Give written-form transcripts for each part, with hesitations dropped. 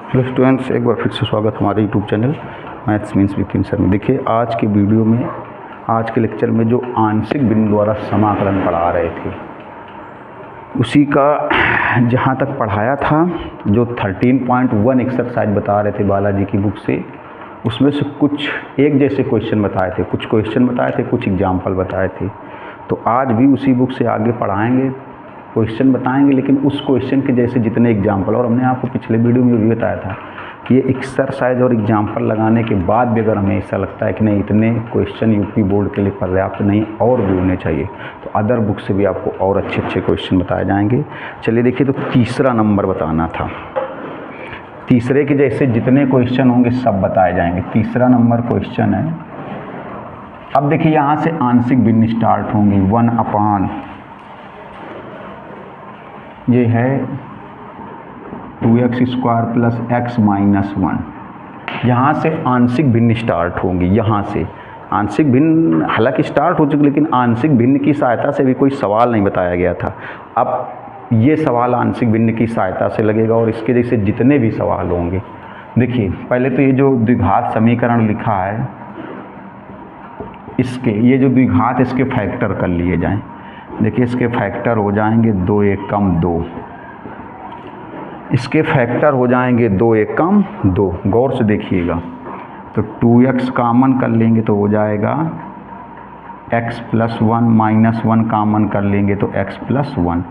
Hello students, एक बार फिर से स्वागत हमारे YouTube channel maths means Vipin sir में। देखिए आज के वीडियो में, आज के लेक्चर में जो आंशिक भिन्न द्वारा समाकलन पढ़ा रहे थे उसी का जहाँ तक पढ़ाया था, जो 13.1 एक्सरसाइज बता रहे थे बालाजी की बुक से, उसमें से कुछ एक जैसे क्वेश्चन बताए थे, कुछ क्वेश्चन बताए थे, कुछ एग्जाम्पल बताए थे। तो आज भी उसी बुक से आगे पढ़ाएंगे, क्वेश्चन बताएंगे, लेकिन उस क्वेश्चन के जैसे जितने एग्जाम्पल। और हमने आपको पिछले वीडियो में भी बताया था कि ये एक्सरसाइज और एग्जाम्पल लगाने के बाद भी अगर हमें ऐसा लगता है कि नहीं, इतने क्वेश्चन यूपी बोर्ड के लिए पर्याप्त नहीं, और भी होने चाहिए, तो अदर बुक से भी आपको और अच्छे अच्छे क्वेश्चन बताए जाएंगे। चलिए देखिए, तो तीसरा नंबर बताना था। तीसरे के जैसे जितने क्वेश्चन होंगे सब बताए जाएंगे। तीसरा नंबर क्वेश्चन है। अब देखिए यहाँ से आंशिक भिन्न स्टार्ट होंगी। 1/, ये है 2x² + x - 1। यहाँ से आंशिक भिन्न स्टार्ट होंगी। यहाँ से आंशिक भिन्न हालांकि स्टार्ट हो चुकी, लेकिन आंशिक भिन्न की सहायता से भी कोई सवाल नहीं बताया गया था। अब ये सवाल आंशिक भिन्न की सहायता से लगेगा, और इसके जैसे जितने भी सवाल होंगे। देखिए पहले तो ये जो द्विघात समीकरण लिखा है, इसके ये जो द्विघात, इसके फैक्टर कर लिए जाएं। देखिए इसके फैक्टर हो जाएंगे 2 × 1 = 2। इसके फैक्टर हो जाएंगे 2 × 1 = 2। गौर से देखिएगा, तो 2x कॉमन कर लेंगे तो हो जाएगा x + 1, -1 कॉमन कर लेंगे तो x + 1।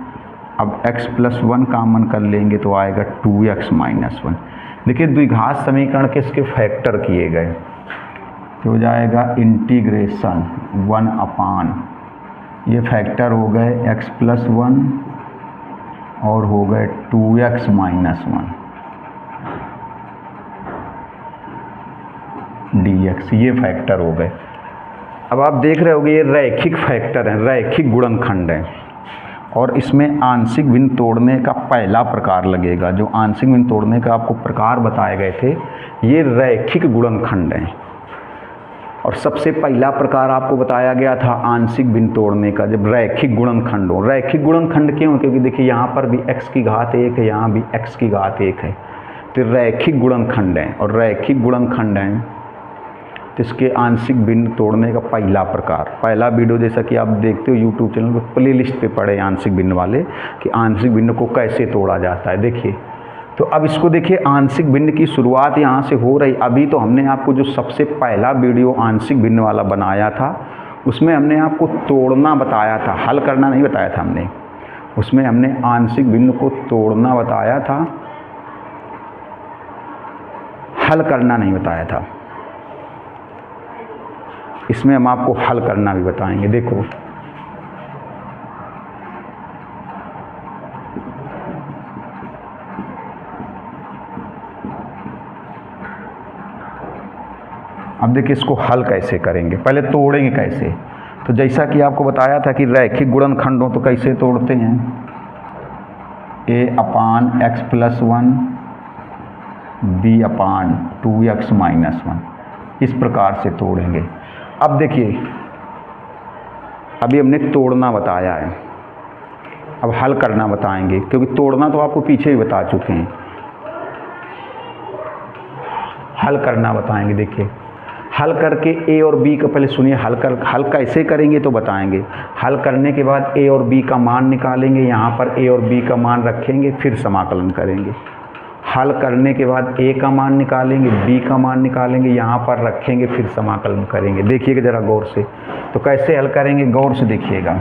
अब x + 1 कॉमन कर लेंगे तो आएगा 2x - 1। देखिए द्विघात समीकरण के इसके फैक्टर किए गए तो हो जाएगा इंटीग्रेशन 1/, ये फैक्टर हो गए x + 1 और हो गए 2x - 1 dx, ये फैक्टर हो गए। अब आप देख रहे होंगे ये रैखिक फैक्टर हैं, रैखिक गुणनखंड हैं, और इसमें आंशिक भिन्न तोड़ने का पहला प्रकार लगेगा। जो आंशिक भिन्न तोड़ने का आपको प्रकार बताए गए थे, ये रैखिक गुणनखंड हैं। और सबसे पहला प्रकार आपको बताया गया था आंशिक भिन्न तोड़ने का, जब रैखिक गुणनखंड हो। रैखिक गुणनखंड क्यों? क्योंकि देखिए यहाँ पर भी x की घात 1 है, यहाँ भी x की घात 1 है, तो रैखिक गुणनखंड हैं। और रैखिक गुणनखंड हैं तो इसके आंशिक भिन्न तोड़ने का पहला प्रकार, पहला वीडियो जैसा कि आप देखते हो यूट्यूब चैनल पर, प्ले लिस्ट पे पड़े आंशिक भिन्न वाले, कि आंशिक भिन्न को कैसे तोड़ा जाता है। देखिए तो अब इसको देखिए, आंशिक भिन्न की शुरुआत यहाँ से हो रही। अभी तो हमने आपको जो सबसे पहला वीडियो आंशिक भिन्न वाला बनाया था, उसमें हमने आपको तोड़ना बताया था, हल करना नहीं बताया था हमने। उसमें हमने आंशिक भिन्न को तोड़ना बताया था, हल करना नहीं बताया था। इसमें हम आपको हल करना भी बताएंगे। देखो अब देखिए इसको हल कैसे करेंगे, पहले तोड़ेंगे कैसे। तो जैसा कि आपको बताया था कि रैखिक गुणनखंड हो तो कैसे तोड़ते हैं, a/x + 1 b/2x - 1, इस प्रकार से तोड़ेंगे। अब देखिए, अभी हमने तोड़ना बताया है, अब हल करना बताएंगे, क्योंकि तोड़ना तो आपको पीछे ही बता चुके हैं, हल करना बताएंगे। देखिए हल करके a और b का, पहले सुनिए, हल कैसे करेंगे तो बताएंगे। हल करने के बाद a और b का मान निकालेंगे, यहाँ पर a और b का मान रखेंगे, फिर समाकलन करेंगे। हल करने के बाद a का मान निकालेंगे, b का मान निकालेंगे, यहाँ पर रखेंगे, फिर समाकलन करेंगे। देखिएगा ज़रा गौर से, तो कैसे हल करेंगे गौर से देखिएगा।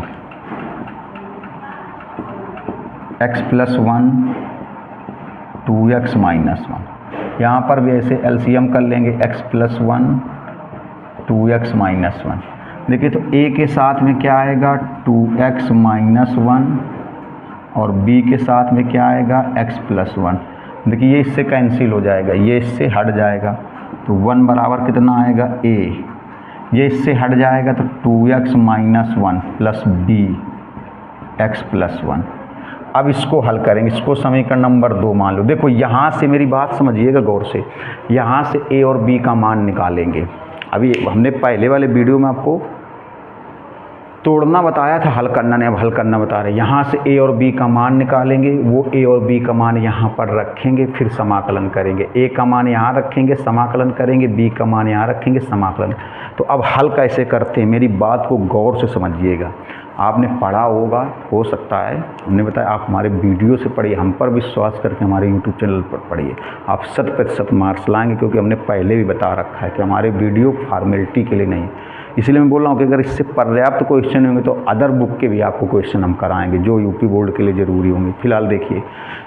x + 1 2x - 1, यहाँ पर भी ऐसे एलसीएम कर लेंगे, x + 1 2x - 1। देखिए तो a के साथ में क्या आएगा 2x - 1, और b के साथ में क्या आएगा x + 1। देखिए ये इससे कैंसिल हो जाएगा, ये इससे हट जाएगा, तो 1 बराबर कितना आएगा a। ये इससे हट जाएगा तो 2x - 1 + b x + 1। अब इसको हल करेंगे, इसको समीकरण नंबर 2 मान लो। देखो यहाँ से मेरी बात समझिएगा गौर से, यहाँ से a और b का मान निकालेंगे। अभी हमने पहले वाले वीडियो में आपको तोड़ना बताया था, हल करना नहीं, अब हल करना बता रहे। यहाँ से ए और बी का मान निकालेंगे, वो ए और बी का मान यहाँ पर रखेंगे, फिर समाकलन करेंगे। ए का मान यहाँ रखेंगे, समाकलन करेंगे, बी का मान यहाँ रखेंगे, समाकलन। तो अब हल कैसे करते हैं, मेरी बात को गौर से समझिएगा। आपने पढ़ा होगा, हो सकता है हमने बताया, आप हमारे वीडियो से पढ़िए, हम पर विश्वास करके हमारे यूट्यूब चैनल पर पढ़िए, आप 100% मार्क्स लाएंगे, क्योंकि हमने पहले भी बता रखा है कि हमारे वीडियो फॉर्मेलिटी के लिए नहीं। इसलिए मैं बोल रहा हूँ कि अगर इससे पर्याप्त क्वेश्चन होंगे तो अदर बुक के भी आपको क्वेश्चन हम कराएंगे जो यूपी बोर्ड के लिए ज़रूरी होंगे। फिलहाल देखिए,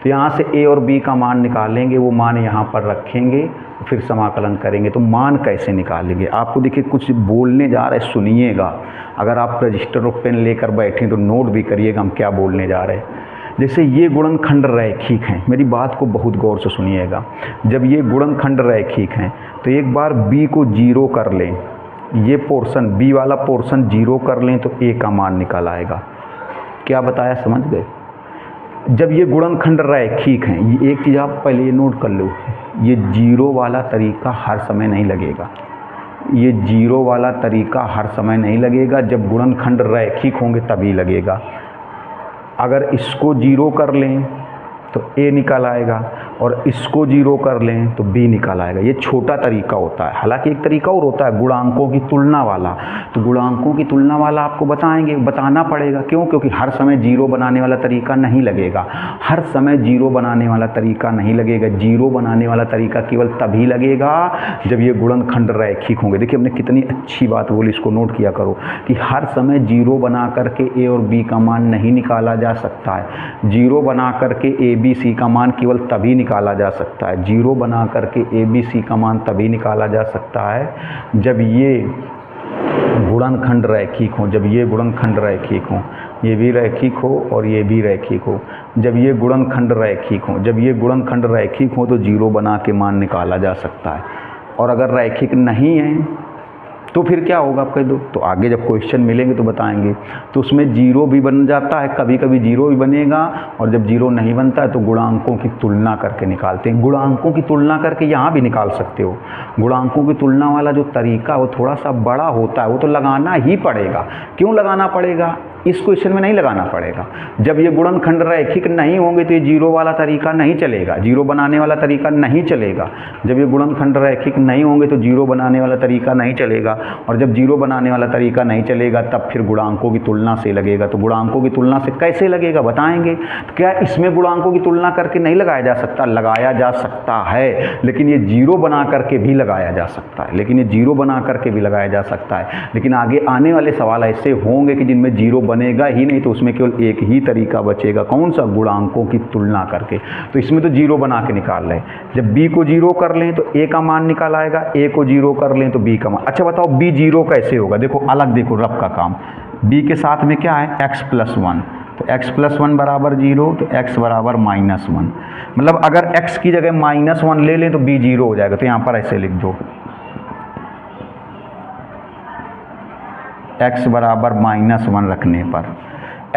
तो यहाँ से ए और बी का मान निकालेंगे, वो मान यहाँ पर रखेंगे, फिर समाकलन करेंगे। तो मान कैसे निकालेंगे, आपको देखिए कुछ बोलने जा रहे, सुनिएगा। अगर आप रजिस्टर और पेन लेकर बैठे तो नोट भी करिएगा हम क्या बोलने जा रहे हैं। जैसे ये गुणनखंड रैखिक हैं, मेरी बात को बहुत गौर से सुनिएगा। जब ये गुणनखंड रैखिक हैं तो एक बार बी को 0 कर लें, ये पोर्शन बी वाला पोर्शन 0 कर लें तो ए का मान निकल आएगा। क्या बताया, समझ गए। जब ये गुणनखंड रैखिक हैं, ये एक चीज़ आप पहले ये नोट कर लो, ये 0 वाला तरीका हर समय नहीं लगेगा, ये 0 वाला तरीका हर समय नहीं लगेगा। जब गुणनखंड रैखिक होंगे तभी लगेगा। अगर इसको 0 कर लें तो ए निकल आएगा, और इसको 0 कर लें तो बी निकल आएगा। ये छोटा तरीका होता है। हालांकि एक तरीका और होता है गुणांकों की तुलना वाला, तो गुणांकों की तुलना वाला आपको बताएंगे, बताना पड़ेगा। क्यों, क्योंकि हर समय 0 बनाने वाला तरीका नहीं लगेगा, हर समय 0 बनाने वाला तरीका नहीं लगेगा। 0 बनाने वाला तरीका केवल तभी लगेगा जब ये गुणनखंड रैखिक होंगे। देखिए हमने कितनी अच्छी बात बोली, इसको नोट किया करो कि हर समय 0 बना करके ए और बी का मान नहीं निकाला जा सकता है। 0 बना करके ए बी सी का मान केवल तभी निकाला जा सकता है, 0 बना करके ए बी सी का मान तभी निकाला जा सकता है जब ये गुणनखंड रैखिक हो। जब ये गुणनखंड रैखिक हो, ये भी रैखिक हो और ये भी रैखिक हो। जब ये गुणनखंड रैखिक हो, जब ये गुणनखंड रैखिक हो तो 0 बना के मान निकाला जा सकता है। और अगर रैखिक नहीं है तो फिर क्या होगा आप कह दो, तो आगे जब क्वेश्चन मिलेंगे तो बताएंगे। तो उसमें 0 भी बन जाता है, कभी कभी 0 भी बनेगा, और जब 0 नहीं बनता है तो गुणांकों की तुलना करके निकालते हैं। गुणांकों की तुलना करके यहाँ भी निकाल सकते हो। गुणांकों की तुलना वाला जो तरीका वो थोड़ा सा बड़ा होता है, वो तो लगाना ही पड़ेगा। क्यों लगाना पड़ेगा, इस क्वेश्चन में नहीं लगाना पड़ेगा। जब ये गुणनखंड रैखिक नहीं होंगे तो ये 0 वाला तरीका नहीं चलेगा, 0 बनाने वाला तरीका नहीं चलेगा। जब ये गुणनखंड रैखिक नहीं होंगे तो 0 बनाने वाला तरीका नहीं चलेगा, और जब 0 बनाने वाला तरीका नहीं चलेगा तब फिर गुणांकों की तुलना से लगेगा। तो गुणांकों की तुलना से कैसे लगेगा बताएंगे। तो क्या इसमें गुणांकों की तुलना करके नहीं लगाया जा सकता, लगाया जा सकता है, लेकिन ये 0 बना करके भी लगाया जा सकता है, लेकिन ये 0 बना करके भी लगाया जा सकता है। लेकिन आगे आने वाले सवाल ऐसे होंगे कि जिनमें 0 बनेगा ही नहीं, तो उसमें केवल एक ही तरीका बचेगा, कौन सा, गुणांकों की तुलना करके। तो इसमें तो 0 बना के निकाल लें, जब b को 0 कर लें तो a का मान निकाल आएगा, a को 0 कर लें तो b का मान। अच्छा बताओ b 0 कैसे होगा, देखो अलग, देखो रब का काम। b के साथ में क्या है, x + 1, तो x + 1 बराबर 0, तो x बराबर -1। मतलब अगर x की जगह -1 ले लें तो b 0 हो जाएगा। तो यहाँ पर ऐसे लिख दो, x बराबर -1 रखने पर,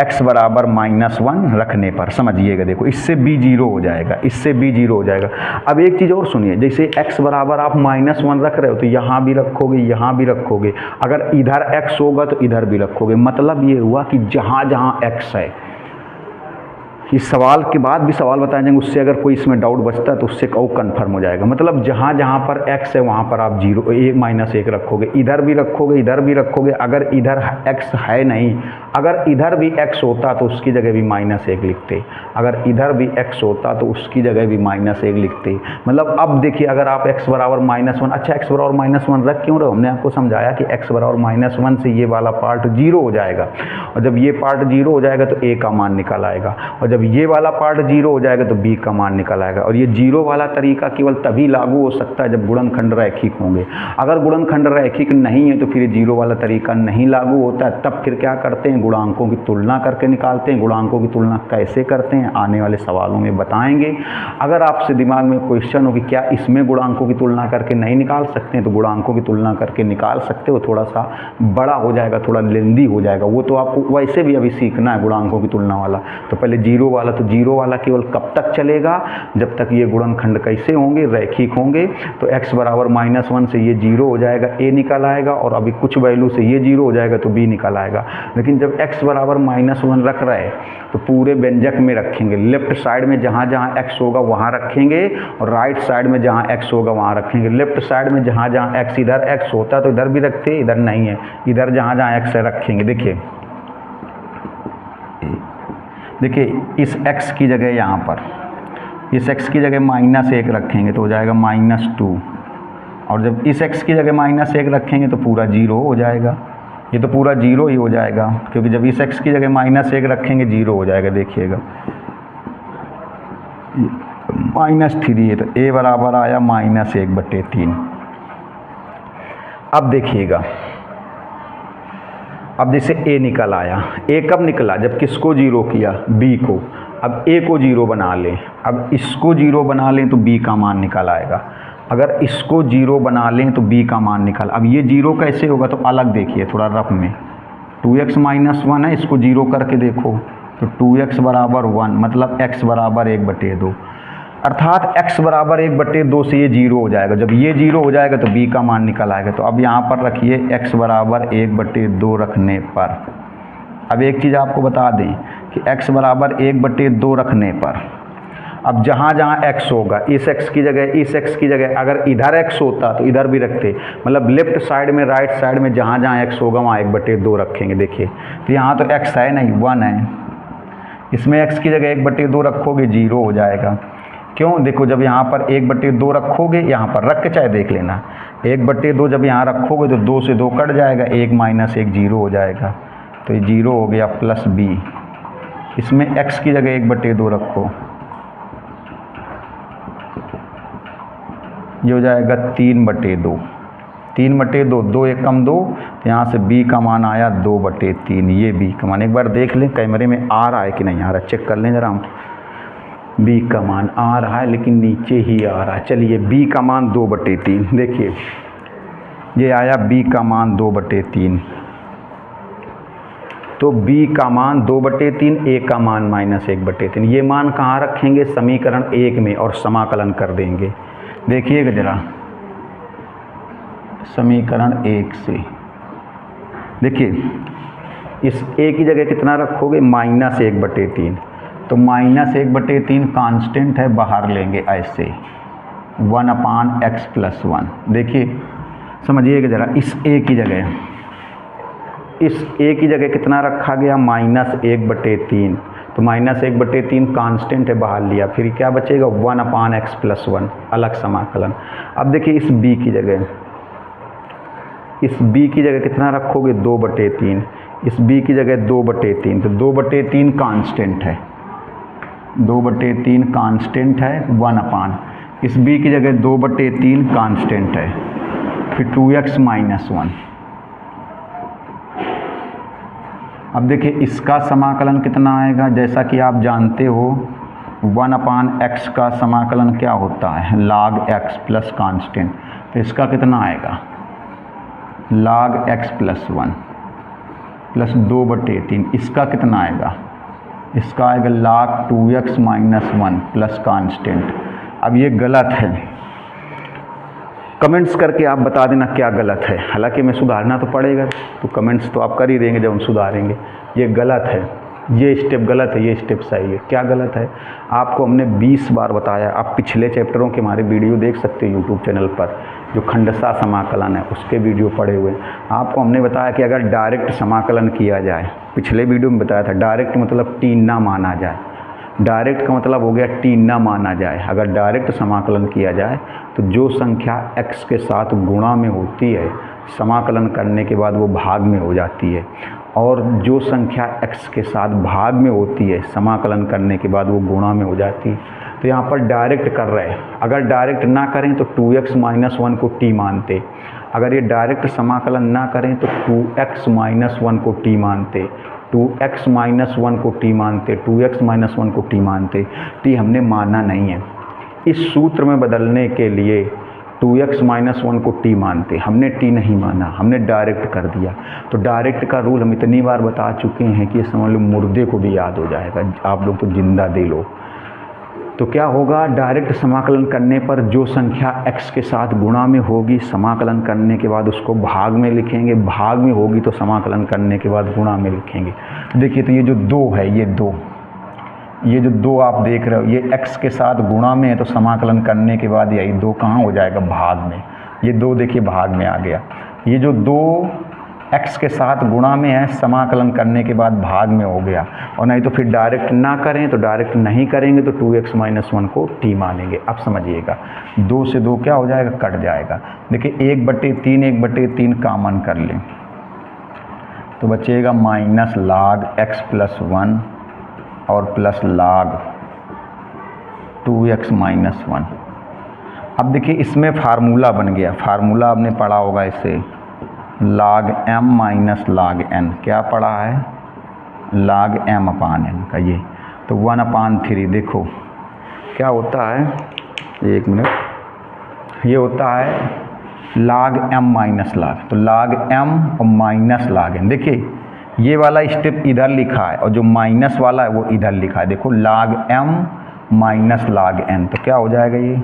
x बराबर -1 रखने पर, समझिएगा। देखो इससे b 0 हो जाएगा, इससे b 0 हो जाएगा। अब एक चीज़ और सुनिए, जैसे x बराबर आप -1 रख रहे हो तो यहाँ भी रखोगे, यहाँ भी रखोगे। अगर इधर x होगा तो इधर भी रखोगे। मतलब ये हुआ कि जहाँ जहाँ x है, इस सवाल के बाद भी सवाल बताए जाएंगे, उससे अगर कोई इसमें डाउट बचता है तो उससे वो कन्फर्म हो जाएगा। मतलब जहाँ जहाँ पर x है वहाँ पर आप 0 -1 रखोगे, इधर भी रखोगे, इधर भी रखोगे। अगर इधर x है नहीं, अगर इधर भी x होता तो उसकी जगह भी -1 लिखते, अगर इधर भी x होता तो उसकी जगह भी -1 लिखते। मतलब अब देखिए, अगर आप x बराबर -1, अच्छा x बराबर -1 रख क्यों रहे हो, हमने आपको समझाया कि x बराबर -1 से ये वाला पार्ट 0 हो जाएगा, और जब ये पार्ट 0 हो जाएगा तो a का मान निकल आएगा, और जब ये वाला पार्ट 0 हो जाएगा तो b का मान निकल आएगा। और ये 0 वाला तरीका केवल तभी लागू हो सकता है जब गुणनखंड रैखिक होंगे। अगर गुणनखंड रैखिक नहीं है तो फिर 0 वाला तरीका नहीं लागू होता है। तब फिर क्या करते हैं, गुणांकों की तुलना करके निकालते हैं। गुणांकों की तुलना कैसे करते हैं आने वाले सवालों में बताएंगे। अगर आपसे दिमाग में क्वेश्चन हो कि क्या इसमें गुणांकों की तुलना करके नहीं निकाल सकते हैं, तो गुणांकों की तुलना करके निकाल सकते हो। थोड़ा सा बड़ा हो जाएगा, थोड़ा लेंदी हो जाएगा, वो तो आपको वैसे भी अभी सीखना है गुणांकों की तुलना वाला। तो पहले 0 जीरो वाला, तो जीरो वाला केवल कब तक चलेगा, जब तक ये गुणनखंड कैसे होंगे, रैखिक होंगे। तो x बराबर -1 से ये जीरो हो जाएगा, a निकल आएगा, और अभी कुछ वैल्यू से ये जीरो हो जाएगा तो b निकल आएगा। लेकिन जब x बराबर -1 रख रहे हैं तो पूरे व्यंजक में रखेंगे, लेफ्ट साइड में जहाँ जहाँ x होगा वहाँ रखेंगे, और राइट साइड में जहाँ x होगा वहाँ रखेंगे। लेफ्ट साइड में जहाँ जहाँ x, इधर x होता तो इधर भी रखते, इधर नहीं है, इधर जहाँ जहाँ x है रखेंगे। देखिए इस x की जगह यहाँ पर, इस x की जगह -1 रखेंगे तो हो जाएगा -2, और जब इस x की जगह -1 रखेंगे तो पूरा जीरो हो जाएगा। ये तो पूरा जीरो ही हो जाएगा, क्योंकि जब इस x की जगह -1 रखेंगे जीरो हो जाएगा। देखिएगा -3 है, तो a बराबर आया -1/3। अब देखिएगा, अब जैसे a निकल आया, a कब निकला, जब किसको जीरो किया, b को। अब a को जीरो बना लें, अब इसको जीरो बना लें तो b का मान निकल आएगा। अगर इसको जीरो बना लें तो b का मान निकल। अब ये जीरो कैसे होगा, तो अलग देखिए थोड़ा रफ में, 2x - 1 है, इसको जीरो करके देखो तो 2x बराबर 1, मतलब x बराबर 1/2, अर्थात x बराबर 1/2 से ये जीरो हो जाएगा। जब ये जीरो हो जाएगा तो b का मान निकल आएगा। तो अब यहाँ पर रखिए x बराबर 1/2 रखने पर, अब एक चीज़ आपको बता दें कि x बराबर 1/2 रखने पर, अब जहाँ जहाँ x होगा, इस x की जगह अगर इधर x होता तो इधर भी रखते, मतलब लेफ्ट साइड में राइट साइड में जहाँ जहाँ x होगा वहाँ 1/2 रखेंगे। देखिए तो यहाँ तो x है नहीं, 1 है, इसमें x की जगह 1/2 रखोगे जीरो हो जाएगा। क्यों, देखो जब यहाँ पर 1/2 रखोगे, यहाँ पर रख के चाहे देख लेना, 1/2 जब यहाँ रखोगे तो 2 से 2 कट जाएगा, 1 - 1 जीरो हो जाएगा, तो ये जीरो हो गया प्लस b। इसमें x की जगह 1/2 रखो, ये हो जाएगा 3/2, 3/2, 2 1 कम 2, तो यहाँ से b का मान आया 2/3। ये b का मान एक बार देख लें कैमरे में आ रहा है कि नहीं आ रहा, चेक कर लें जरा हम। b का मान आ रहा है लेकिन नीचे ही आ रहा है। चलिए b का मान 2/3, देखिए ये आया b का मान 2/3, तो b का मान 2/3, a का मान -1/3। ये मान कहाँ रखेंगे, समीकरण 1 में, और समाकलन कर देंगे। देखिएगा जरा समीकरण 1 से, देखिए इस a की जगह कितना रखोगे, -1/3, तो -1/3 कांस्टेंट है, बाहर लेंगे ऐसे 1/x + 1। देखिए समझिएगा जरा, इस a की जगह कितना रखा गया, -1/3, तो -1/3 कांस्टेंट है, बाहर लिया, फिर क्या बचेगा 1/x + 1, अलग समाकलन। अब देखिए इस b की जगह कितना रखोगे, 2/3, इस b की जगह 2/3, तो 2/3 कांस्टेंट है, 2/3 कांस्टेंट है, 1/, इस b की जगह 2/3 कांस्टेंट है, फिर 2x - 1। अब देखिए इसका समाकलन कितना आएगा, जैसा कि आप जानते हो 1/x का समाकलन क्या होता है, log x प्लस कांस्टेंट, तो इसका कितना आएगा, log x + 1 प्लस 2/3, इसका कितना आएगा, इसका आएगा log 2x - 1 प्लस कांस्टेंट। अब ये गलत है, कमेंट्स करके आप बता देना क्या गलत है, हालांकि मैं सुधारना तो पड़ेगा, तो कमेंट्स तो आप कर ही देंगे जब हम सुधारेंगे। ये गलत है, ये स्टेप गलत है, ये स्टेप सही है। क्या गलत है, आपको हमने 20 बार बताया। आप पिछले चैप्टरों के हमारे वीडियो देख सकते हैं यूट्यूब चैनल पर, जो खंडसा समाकलन है उसके वीडियो पड़े हुए। आपको हमने बताया कि अगर डायरेक्ट समाकलन किया जाए, पिछले वीडियो में बताया था, डायरेक्ट मतलब टी ना माना जाए, डायरेक्ट का मतलब हो गया टी ना माना जाए। अगर डायरेक्ट समाकलन किया जाए तो जो संख्या x के साथ गुणा में होती है, समाकलन करने के बाद वो भाग में हो जाती है, और जो संख्या x के साथ भाग में होती है, समाकलन करने के बाद वो गुणा में हो जाती है। तो यहाँ पर डायरेक्ट कर रहे हैं, अगर डायरेक्ट ना करें तो 2x - 1 को t मानते, अगर ये डायरेक्ट समाकलन ना करें तो 2x - 1 को t मानते, 2x - 1 को t मानते, 2x - 1 को t मानते। t हमने माना नहीं है। इस सूत्र में बदलने के लिए 2x माइनस 1 को t मानते, हमने t नहीं माना, हमने डायरेक्ट कर दिया। तो डायरेक्ट का रूल हम इतनी बार बता चुके हैं कि ये समझ लो मुर्दे को भी याद हो जाएगा, आप लोग तो जिंदा दे लो। तो क्या होगा, डायरेक्ट समाकलन करने पर जो संख्या x के साथ गुणा में होगी, समाकलन करने के बाद उसको भाग में लिखेंगे, भाग में होगी तो समाकलन करने के बाद गुणा में लिखेंगे। देखिए तो ये जो 2 है, ये जो 2 आप देख रहे हो, ये x के साथ गुणा में है, तो समाकलन करने के बाद यही 2 कहाँ हो जाएगा, भाग में। ये 2 देखिए भाग में आ गया। ये जो 2 x के साथ गुणा में है, समाकलन करने के बाद भाग में हो गया। और नहीं तो फिर डायरेक्ट ना करें, तो डायरेक्ट नहीं करेंगे तो 2x माइनस 1 को t मानेंगे। अब समझिएगा, 2 से 2 क्या हो जाएगा, कट जाएगा। देखिए 1/3 कॉमन कर लें तो बचेगा माइनस log x प्लस 1 और प्लस log 2x माइनस 1। अब देखिए इसमें फार्मूला बन गया, फार्मूला आपने पढ़ा होगा इसे, log m माइनस log n। क्या पढ़ा है, log m अपान n का ये, तो 1/3। देखो क्या होता है, 1 मिनट, ये होता है log m माइनस log, तो log m और माइनस log n। देखिए ये वाला स्टेप इधर लिखा है और जो माइनस वाला है वो इधर लिखा है। देखो log m माइनस log n, तो क्या हो जाएगा ये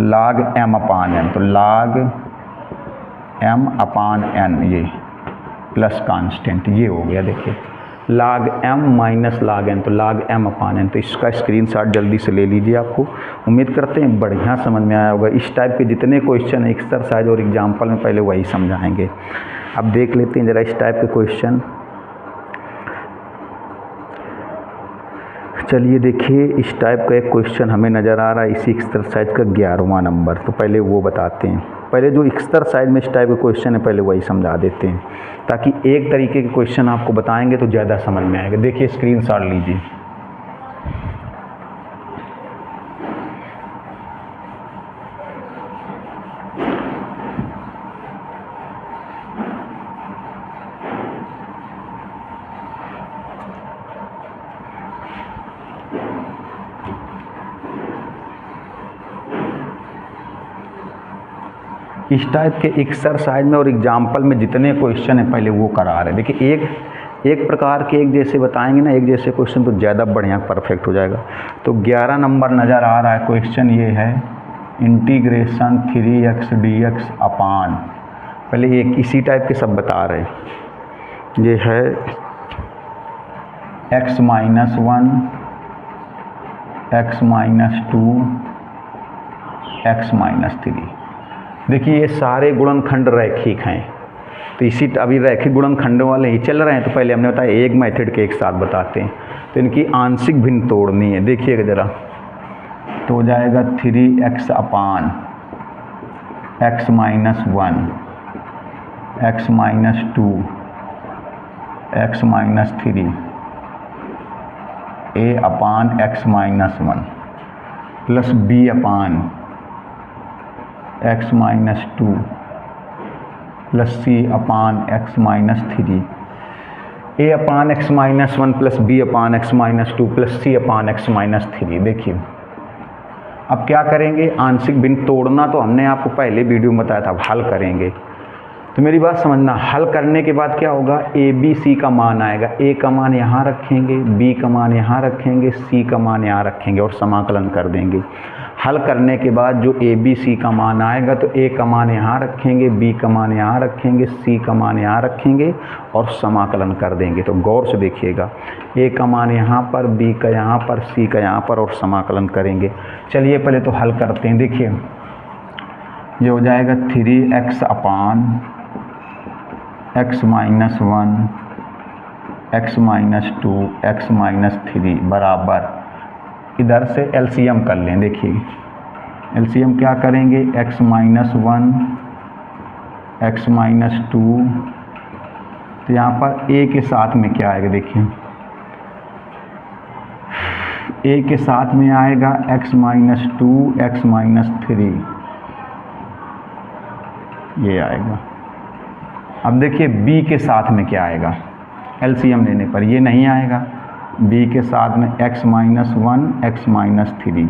log m अपान n, तो log m अपान n ये प्लस कांस्टेंट ये हो गया। देखिए log m माइनस log n, तो log m अपान n। तो इसका स्क्रीनशॉट जल्दी से ले लीजिए। आपको उम्मीद करते हैं बढ़िया समझ में आया होगा। इस टाइप के जितने क्वेश्चन एक्सरसाइज और एग्जाम्पल में पहले वही समझाएंगे। अब देख लेते हैं ज़रा इस टाइप के क्वेश्चन। चलिए देखिए इस टाइप का एक क्वेश्चन हमें नज़र आ रहा है इसी एक्सरसाइज का 11वां नंबर। तो पहले वो बताते हैं, पहले जो एक्सरसाइज में इस टाइप के क्वेश्चन है पहले वही समझा देते हैं, ताकि एक तरीके के क्वेश्चन आपको बताएंगे तो ज़्यादा समझ में आएगा। देखिए स्क्रीनशॉट लीजिए। इस टाइप के एक्सरसाइज में और एग्जाम्पल में जितने क्वेश्चन हैं पहले वो करा रहे हैं। देखिए एक प्रकार के एक जैसे बताएंगे ना, एक जैसे क्वेश्चन, तो ज़्यादा बढ़िया परफेक्ट हो जाएगा। तो 11 नंबर नज़र आ रहा है क्वेश्चन, ये है इंटीग्रेशन 3x dx अपान, पहले एक इसी टाइप के सब बता रहे हैं। ये है x minus 1, x minus 2, x minus 3। देखिए ये सारे गुणनखंड रैखिक हैं, तो इसी अभी रैखिक गुणनखंडों वाले ही चल रहे हैं। तो पहले हमने बताया एक मेथड के एक साथ बताते हैं। तो इनकी आंशिक भिन्न तोड़नी है। देखिएगा ज़रा, तो हो जाएगा 3x upon x minus 1, x minus 2, x minus 3, a upon x minus 1 plus b upon x minus 2 plus c upon x minus 3, a upon x minus 1 plus b upon x minus 2 plus c upon x minus 3। देखिए अब क्या करेंगे, आंशिक भिन्न तोड़ना तो हमने आपको पहले वीडियो में बताया था। अब हल करेंगे, तो मेरी बात समझना, हल करने के बाद क्या होगा, a b c का मान आएगा। a का मान यहाँ रखेंगे, b का मान यहाँ रखेंगे, c का मान यहाँ रखेंगे और समाकलन कर देंगे। हल करने के बाद जो a b c का मान आएगा, तो a का मान यहाँ रखेंगे, b का मान यहाँ रखेंगे, c का मान यहाँ रखेंगे और समाकलन कर देंगे। तो गौर से देखिएगा, a का मान यहाँ पर, b का यहाँ पर, c का यहाँ पर और समाकलन करेंगे। चलिए पहले तो हल करते हैं। देखिए ये हो जाएगा 3x अपान x minus 1, x minus 2, x minus 3 बराबर, इधर से एलसीएम कर लें। देखिए एलसीएम क्या करेंगे, x माइनस 1, x माइनस 2, तो यहाँ पर a के साथ में क्या आएगा, देखिए a के साथ में आएगा x माइनस 2, x माइनस 3, ये आएगा। अब देखिए b के साथ में क्या आएगा, एलसीएम लेने पर ये नहीं आएगा। b के साथ में x माइनस 1, x माइनस 3,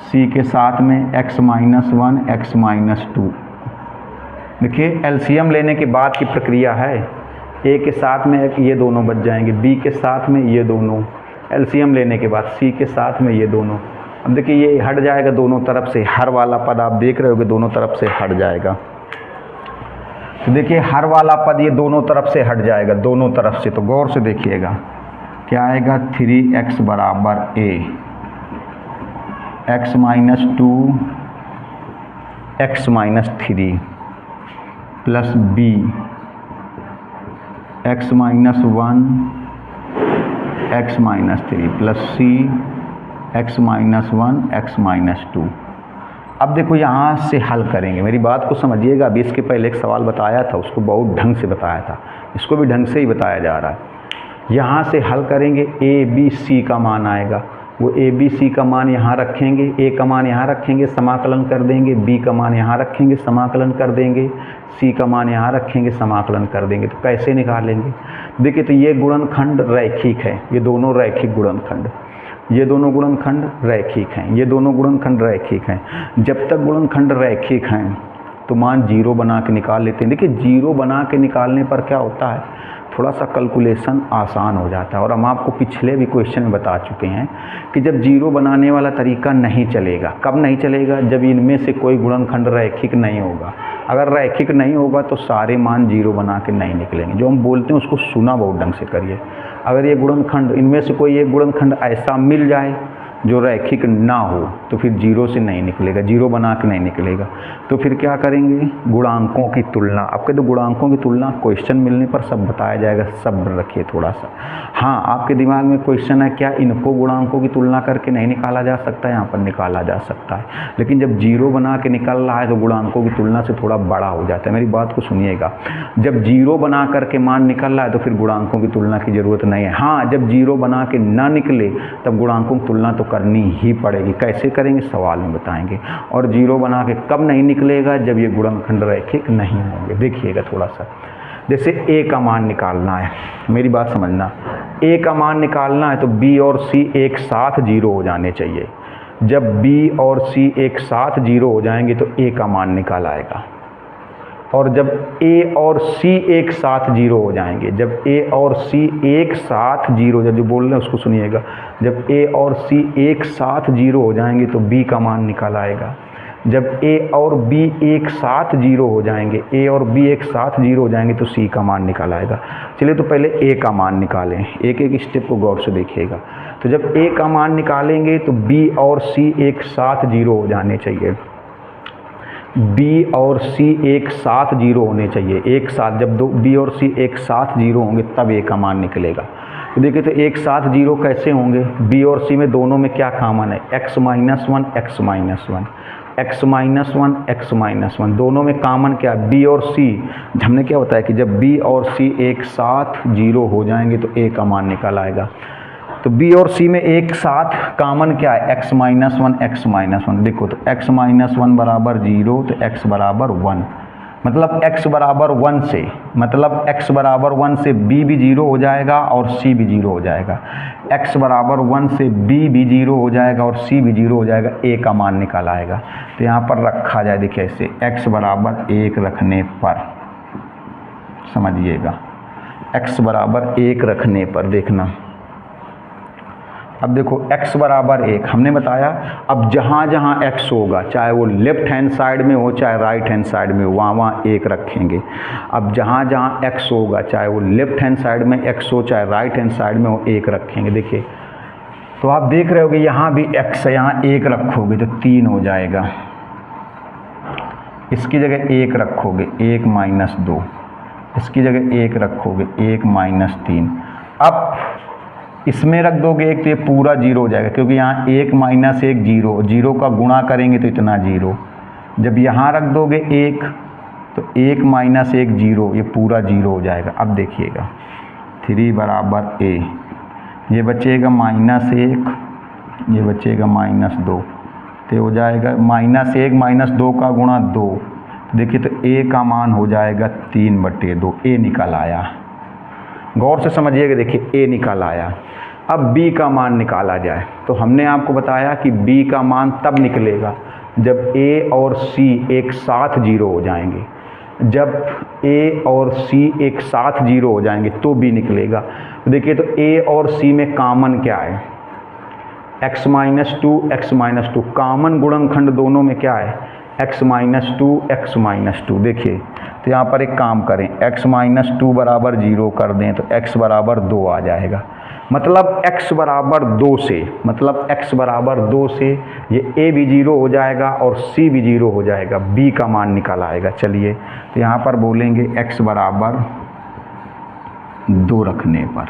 सी के साथ में x माइनस 1 x माइनस 2। देखिए एलसीएम लेने के बाद की प्रक्रिया है, ए के साथ में ये दोनों बच जाएंगे, बी के साथ में ये दोनों, एलसीएम लेने के बाद सी के साथ में ये दोनों। अब देखिए ये हट जाएगा दोनों तरफ से, हर वाला पद आप देख रहे होगे दोनों तरफ से हट जाएगा। तो देखिए हर वाला पद ये दोनों तरफ से हट जाएगा, दोनों तरफ से। तो गौर से देखिएगा क्या आएगा, 3x बराबर a, x minus 2 x minus 3 plus b x minus 1 x minus 3 plus c x minus 1 x minus 2। अब देखो यहाँ से हल करेंगे, मेरी बात को समझिएगा। अभी इसके पहले एक सवाल बताया था, उसको बहुत ढंग से बताया था, इसको भी ढंग से ही बताया जा रहा है। यहाँ से हल करेंगे, a b c का मान आएगा, वो a b c का मान यहाँ रखेंगे, a का मान यहाँ रखेंगे, समाकलन कर देंगे, b का मान यहाँ रखेंगे, समाकलन कर देंगे, c का मान यहाँ रखेंगे, समाकलन कर देंगे। तो कैसे निकालेंगे, देखिए तो ये गुणनखंड रैखिक है, ये दोनों रैखिक गुणनखंड, ये दोनों गुणनखंड रैखिक हैं, ये दोनों गुणनखंड रैखिक हैं। जब तक गुणनखंड रैखिक हैं तो मान जीरो बना के निकाल लेते हैं। देखिए जीरो बना के निकालने पर क्या होता है, थोड़ा सा कैलकुलेशन आसान हो जाता है। और हम आपको पिछले भी क्वेश्चन में बता चुके हैं कि जब जीरो बनाने वाला तरीका नहीं चलेगा, कब नहीं चलेगा, जब इनमें से कोई गुणनखंड रैखिक नहीं होगा। अगर रैखिक नहीं होगा तो सारे मान जीरो बना के नहीं निकलेंगे। जो हम बोलते हैं उसको सुना बहुत ढंग से करिए। अगर ये गुणनखंड, इनमें से कोई एक गुणनखंड ऐसा मिल जाए जो रैखिक ना हो तो फिर जीरो से नहीं निकलेगा, जीरो बना के नहीं निकलेगा। तो फिर क्या करेंगे, गुणांकों की तुलना। आपके तो गुणांकों की तुलना क्वेश्चन मिलने पर सब बताया जाएगा, सब्र रखिए थोड़ा सा। हाँ, आपके दिमाग में क्वेश्चन है क्या इनको गुणांकों की तुलना करके नहीं निकाला जा सकता, यहाँ पर निकाला जा सकता है। लेकिन जब जीरो बना के निकल रहा है तो गुणांकों की तुलना से थोड़ा बड़ा हो जाता है। मेरी बात को सुनिएगा, जब जीरो बना करके मान निकल रहा है तो फिर गुणांकों की तुलना की ज़रूरत नहीं है। हाँ, जब जीरो बना के ना निकले तब गुणांकों की तुलना तो करनी ही पड़ेगी। कैसे करेंगे सवाल में बताएंगे। और जीरो बना के कब नहीं निकलेगा, जब ये गुणनखंड रैखिक नहीं होंगे। देखिएगा थोड़ा सा, जैसे a का मान निकालना है, मेरी बात समझना, a का मान निकालना है तो b और c एक साथ जीरो हो जाने चाहिए। जब b और c एक साथ जीरो हो जाएंगे तो a का मान निकाल आएगा। और जब a और c एक साथ जीरो हो जाएंगे, जब a और c एक साथ जीरो, जब जो बोल रहे हैं उसको सुनिएगा, जब a और c एक साथ जीरो हो जाएंगे तो b का मान निकल आएगा। जब a और b एक साथ जीरो हो जाएंगे, a और b एक साथ जीरो हो जाएंगे तो c का मान निकल आएगा। चलिए तो पहले a का मान निकालें, एक एक स्टेप को गौर से देखिएगा। तो जब a का मान निकालेंगे तो b और c एक साथ जीरो हो जाने चाहिए, b और c एक साथ जीरो होने चाहिए, एक साथ। जब दो b और c एक साथ जीरो होंगे तब a का मान निकलेगा। तो देखिए तो एक साथ जीरो कैसे होंगे, b और c में दोनों में क्या कॉमन है, x minus 1 x minus 1, x minus 1 x minus 1, दोनों में कॉमन क्या है, b और c। हमने क्या बताया कि जब b और c एक साथ जीरो हो जाएंगे तो a का मान निकल आएगा। तो b और c में एक साथ कॉमन क्या है, x माइनस 1 x माइनस 1। देखो तो x माइनस 1 बराबर 0 तो x बराबर 1, मतलब x बराबर 1 से, मतलब x बराबर 1 से b भी जीरो हो जाएगा और c भी जीरो हो जाएगा। x बराबर 1 से b भी जीरो हो जाएगा और c भी जीरो हो जाएगा, a का मान निकल आएगा। तो यहाँ पर रखा जाए, देखिए ऐसे x बराबर 1 रखने पर, समझिएगा x बराबर 1 रखने पर देखना। अब देखो x बराबर 1 हमने बताया। अब जहाँ जहाँ x होगा, चाहे वो लेफ्ट हैंड साइड में हो चाहे राइट हैंड साइड में हो, वहाँ वहाँ 1 रखेंगे। अब जहाँ जहाँ x होगा, चाहे वो लेफ्ट हैंड साइड में x हो चाहे राइट हैंड साइड में हो, 1 रखेंगे। देखिए तो आप देख रहे होगे यहाँ भी x है, यहाँ 1 रखोगे तो 3 हो जाएगा। इसकी जगह 1 रखोगे 1 माइनस 2, इसकी जगह 1 रखोगे 1 माइनस 3। अब इसमें रख दोगे 1 तो ये पूरा जीरो हो जाएगा, क्योंकि यहाँ 1 माइनस 1 जीरो, जीरो का गुणा करेंगे तो इतना जीरो। जब यहाँ रख दोगे 1 तो 1 माइनस 1 जीरो, ये पूरा जीरो हो जाएगा। अब देखिएगा 3 बराबर a, ये बचेगा माइनस 1, ये बचेगा माइनस 2, तो हो जाएगा माइनस 1 माइनस 2 का गुणा 2। देखिए तो a का मान हो जाएगा 3/2, a निकल आया। गौर से समझिएगा, देखिए a निकल आया। अब b का मान निकाला जाए। तो हमने आपको बताया कि b का मान तब निकलेगा जब a और c एक साथ 0 हो जाएंगे। जब a और c एक साथ 0 हो जाएंगे तो b निकलेगा। तो देखिए, तो a और c में कॉमन क्या है? x minus two x minus two. Common गुणनखंड दोनों में क्या है? x minus two x minus two. देखिए, तो यहाँ पर एक काम करें, x माइनस टू बराबर 0 कर दें तो x बराबर 2 आ जाएगा। मतलब x बराबर 2 से, मतलब x बराबर 2 से ये a भी 0 हो जाएगा और c भी 0 हो जाएगा, b का मान निकल आएगा। चलिए, तो यहाँ पर बोलेंगे x बराबर 2 रखने पर,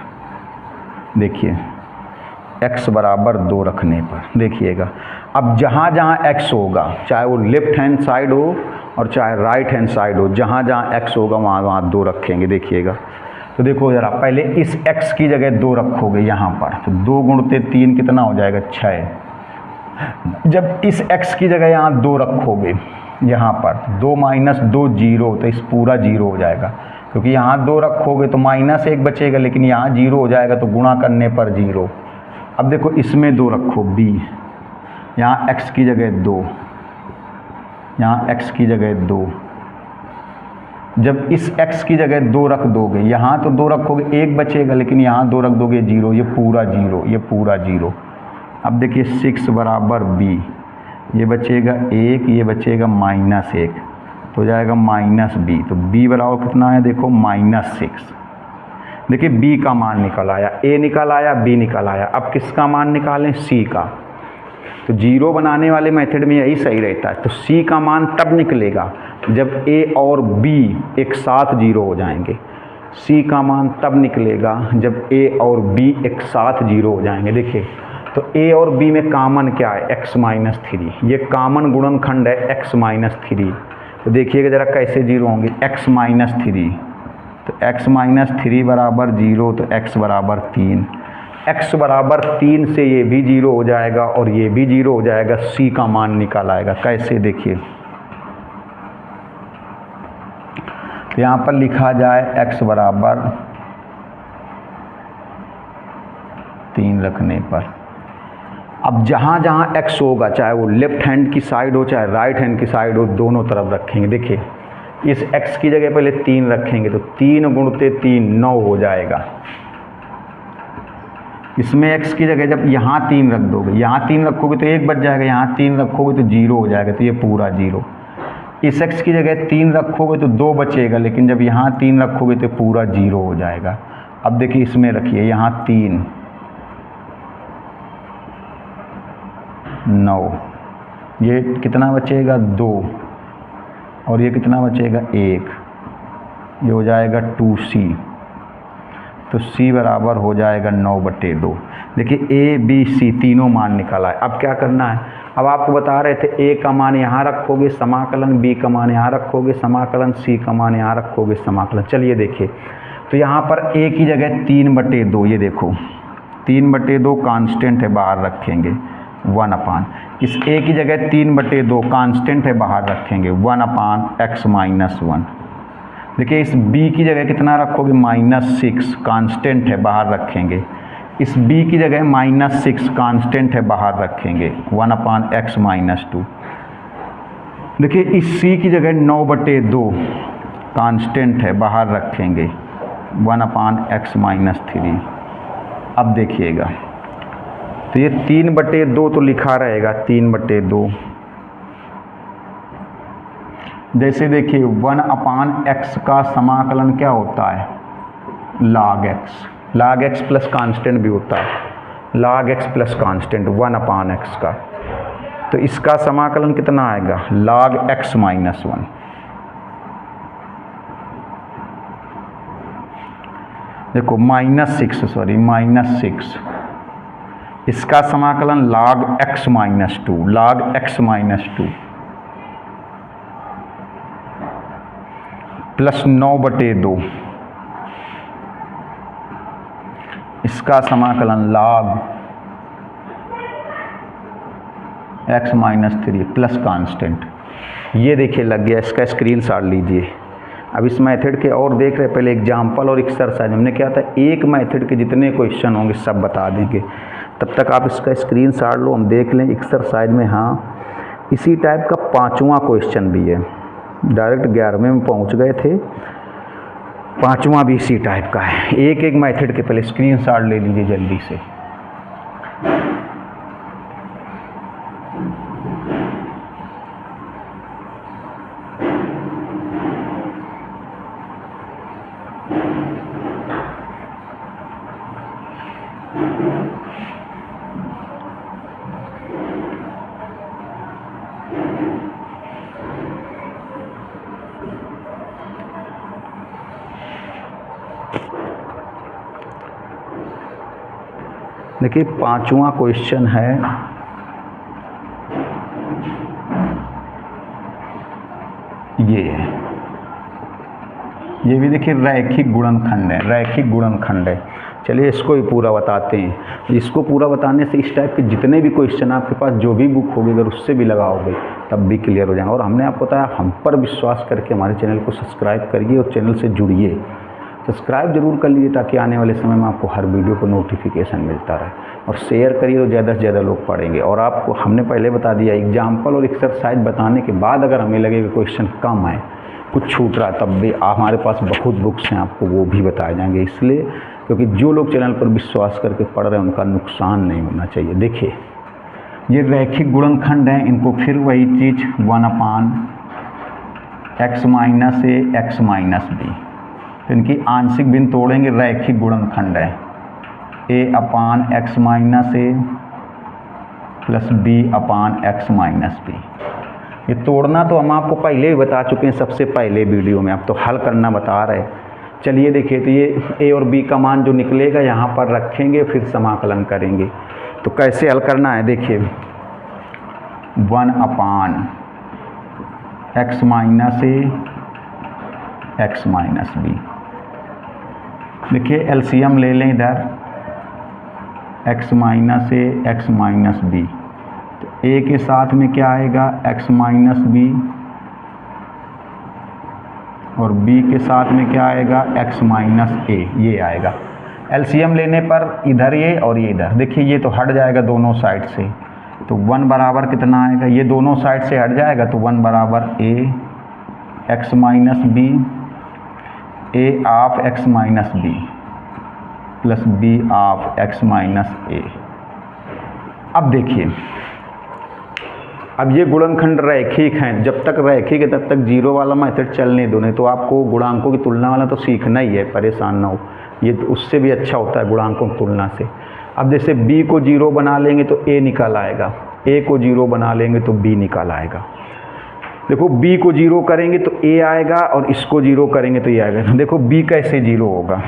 देखिए x बराबर 2 रखने पर देखिएगा, अब जहाँ जहाँ x होगा, चाहे वो लेफ्ट हैंड साइड हो और चाहे राइट हैंड साइड हो, जहाँ जहाँ x होगा वहाँ वहाँ 2 रखेंगे। देखिएगा, तो देखो ज़रा, पहले इस x की जगह 2 रखोगे यहाँ पर, तो 2 गुणते 3 कितना हो जाएगा? 6। जब इस x की जगह यहाँ 2 रखोगे, यहाँ पर 2 माइनस 2 0, तो इस पूरा 0 हो जाएगा, क्योंकि यहाँ 2 रखोगे तो माइनस 1 बचेगा, लेकिन यहाँ 0 हो जाएगा तो गुणा करने पर 0। अब देखो, इसमें 2 रखो b, यहाँ x की जगह 2, यहाँ x की जगह 2। जब इस x की जगह 2 रख दोगे, यहाँ तो 2 रखोगे 1 बचेगा, लेकिन यहाँ 2 रख दोगे 0, ये पूरा 0, ये पूरा 0। अब देखिए 6 बराबर b, ये बचेगा 1, ये बचेगा -1, तो हो जाएगा -b। तो b बराबर कितना है? देखो -6। देखिए b का मान निकल आया, a निकल आया, b निकल आया। अब किसका मान निकालें? c का। तो 0 बनाने वाले मेथड में यही सही रहता है। तो c का मान तब निकलेगा जब a और b एक साथ 0 हो जाएंगे। c का मान तब निकलेगा जब a और b एक साथ 0 हो जाएंगे। देखिए, तो a और b में कॉमन क्या है? x minus 3। ये कॉमन गुणनखंड है x माइनस 3। तो देखिएगा ज़रा कैसे 0 होंगे, x माइनस 3, तो x माइनस 3 बराबर 0, तो x बराबर 3। x बराबर 3 से ये भी 0 हो जाएगा और ये भी 0 हो जाएगा, c का मान निकल आएगा। कैसे? देखिए, तो यहाँ पर लिखा जाए x बराबर 3 रखने पर। अब जहाँ जहाँ x होगा, चाहे वो लेफ्ट हैंड की साइड हो चाहे राइट हैंड की साइड हो, दोनों तरफ रखेंगे। देखिए, इस x की जगह पहले 3 रखेंगे, तो 3 गुणते 3 9 हो जाएगा। इसमें x की जगह जब यहाँ 3 रख दोगे, यहाँ 3 रखोगे तो 1 बच जाएगा, यहाँ 3 रखोगे तो 0 हो जाएगा, तो ये पूरा 0। इस x की जगह 3 रखोगे तो 2 बचेगा, लेकिन जब यहाँ 3 रखोगे तो पूरा 0 हो जाएगा। अब देखिए, इसमें रखिए, यहाँ 3 9, ये कितना बचेगा? 2, और ये कितना बचेगा? 1, ये हो जाएगा 2c। तो c बराबर हो जाएगा 9/2। देखिए a b c तीनों मान निकाला है। अब क्या करना है? अब आपको बता रहे थे a का मान यहाँ रखोगे समाकलन, b का मान यहाँ रखोगे समाकलन, c का मान यहाँ रखोगे समाकलन। चलिए देखिए, तो यहाँ पर a की जगह 3/2, ये देखो 3/2 कांस्टेंट है, बाहर रखेंगे 1/, इस a की जगह 3/2 कांस्टेंट है, बाहर रखेंगे 1/x माइनस 1। देखिए, इस b की जगह कितना रखोगे? -6 कांस्टेंट है, बाहर रखेंगे। इस b की जगह -6 कांस्टेंट है, बाहर रखेंगे 1/x माइनस 2। देखिए, इस c की जगह 9/2 कांस्टेंट है, बाहर रखेंगे 1/x माइनस 3। अब देखिएगा, तो ये 3/2 तो लिखा रहेगा 3/2। जैसे देखिए 1/x का समाकलन क्या होता है? log x। log x plus constant भी होता है, log x plus constant 1/x का। तो इसका समाकलन कितना आएगा? log x minus 1। देखो -6, इसका समाकलन log x minus 2, log x minus 2 plus 9/2, इसका समाकलन log x minus 3 plus constant. ये देखिए लग गया, इसका स्क्रीनशॉट लीजिए। अब इस मेथड के और देख रहे, पहले एग्जाम्पल और एक्सरसाइज हमने क्या था, एक मेथड के जितने क्वेश्चन होंगे सब बता देंगे। तब तक आप इसका स्क्रीनशॉट लो, हम देख लें एक्सरसाइज में। हाँ, इसी टाइप का 5वां क्वेश्चन भी है, डायरेक्ट 11वें में पहुंच गए थे, 5वां भी इसी टाइप का है। एक एक मेथड के पहले स्क्रीनशॉट ले लीजिए जल्दी से। देखिए 5वां क्वेश्चन है, ये भी देखिए रैखिक गुणनखंड है, रैखिक गुणनखंड है। चलिए इसको भी पूरा बताते हैं। इसको पूरा बताने से इस टाइप के जितने भी क्वेश्चन आपके पास जो भी बुक होगी अगर उससे भी लगाओगे तब भी क्लियर हो जाएगा। और हमने आपको बताया, हम पर विश्वास करके हमारे चैनल को सब्सक्राइब करिए और चैनल से जुड़िए। सब्सक्राइब जरूर कर लीजिए ताकि आने वाले समय में आपको हर वीडियो को नोटिफिकेशन मिलता रहे, और शेयर करिए तो ज़्यादा से ज़्यादा लोग पढ़ेंगे। और आपको हमने पहले बता दिया, एग्जाम्पल और एक्सरसाइज बताने के बाद अगर हमें लगे कि क्वेश्चन कम है, कुछ छूट रहा है, तब भी हमारे पास बहुत बुक्स हैं, आपको वो भी बताए जाएंगे। इसलिए क्योंकि जो लोग चैनल पर विश्वास करके पढ़ रहे हैं उनका नुकसान नहीं होना चाहिए। देखिए ये रैखिक गुणनखंड हैं, इनको फिर वही चीज़ 1/x minus a x minus b, तो इनकी आंशिक भिन्न तोड़ेंगे, रैखिक गुणनखंड है a/x minus a plus b/x minus b। ये तोड़ना तो हम आपको पहले ही बता चुके हैं सबसे पहले वीडियो में, अब तो हल करना बता रहे। चलिए देखिए, तो ये a और b का मान जो निकलेगा यहाँ पर रखेंगे, फिर समाकलन करेंगे। तो कैसे हल करना है, देखिए 1/x minus a x minus b। देखिए एलसीएम ले लें इधर, x minus a x minus b, तो a के साथ में क्या आएगा x माइनस b, और b के साथ में क्या आएगा x माइनस a, ये आएगा। एलसीएम लेने पर इधर ये और ये इधर, देखिए ये तो हट जाएगा दोनों साइड से, तो 1 बराबर कितना आएगा, ये दोनों साइड से हट जाएगा, तो 1 बराबर a x minus b a of x minus b plus b of x minus a। अब देखिए, अब ये गुणनखंड रैखिक हैं, जब तक रैखिक है तब तक जीरो वाला मेथड चलने दो, नहीं तो आपको गुणांकों की तुलना वाला तो सीखना ही है, परेशान ना हो, ये तो उससे भी अच्छा होता है गुणांकों की तुलना से। अब जैसे b को 0 बना लेंगे तो a निकल आएगा, a को 0 बना लेंगे तो b निकल आएगा। देखो b को 0 करेंगे तो a आएगा, और इसको 0 करेंगे तो ये आएगा। देखो b कैसे 0 होगा,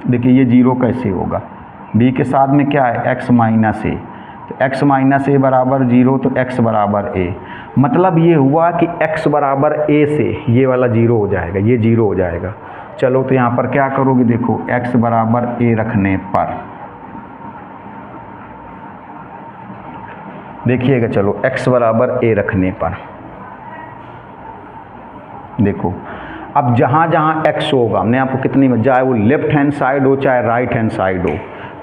देखिए ये 0 कैसे होगा, b के साथ में क्या है x माइनस a, तो x माइनस a बराबर 0, तो x बराबर a, मतलब ये हुआ कि x बराबर a से ये वाला 0 हो जाएगा, ये 0 हो जाएगा। चलो तो यहाँ पर क्या करोगे, देखो x बराबर a रखने पर देखिएगा, चलो x बराबर a रखने पर देखो, अब जहाँ जहाँ x होगा, हमने आपको कितनी में, चाहे वो लेफ्ट हैंड साइड हो चाहे राइट हैंड साइड हो,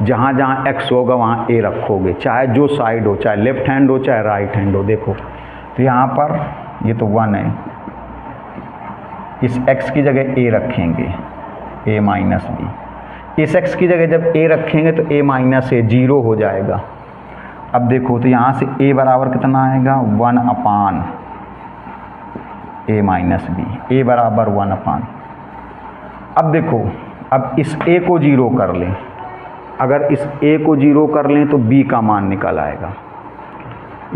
जहाँ जहाँ x होगा वहाँ a रखोगे, चाहे जो साइड हो, चाहे लेफ्ट हैंड हो चाहे राइट हैंड हो। देखो तो यहाँ पर ये तो 1 है, इस x की जगह a रखेंगे, a माइनस b। इस x की जगह जब a रखेंगे तो a माइनस a 0 हो जाएगा। अब देखो तो यहाँ से a बराबर कितना आएगा, 1/a माइनस b, a बराबर 1/। अब देखो, अब इस a को 0 कर लें, अगर इस a को 0 कर लें तो b का मान निकल आएगा,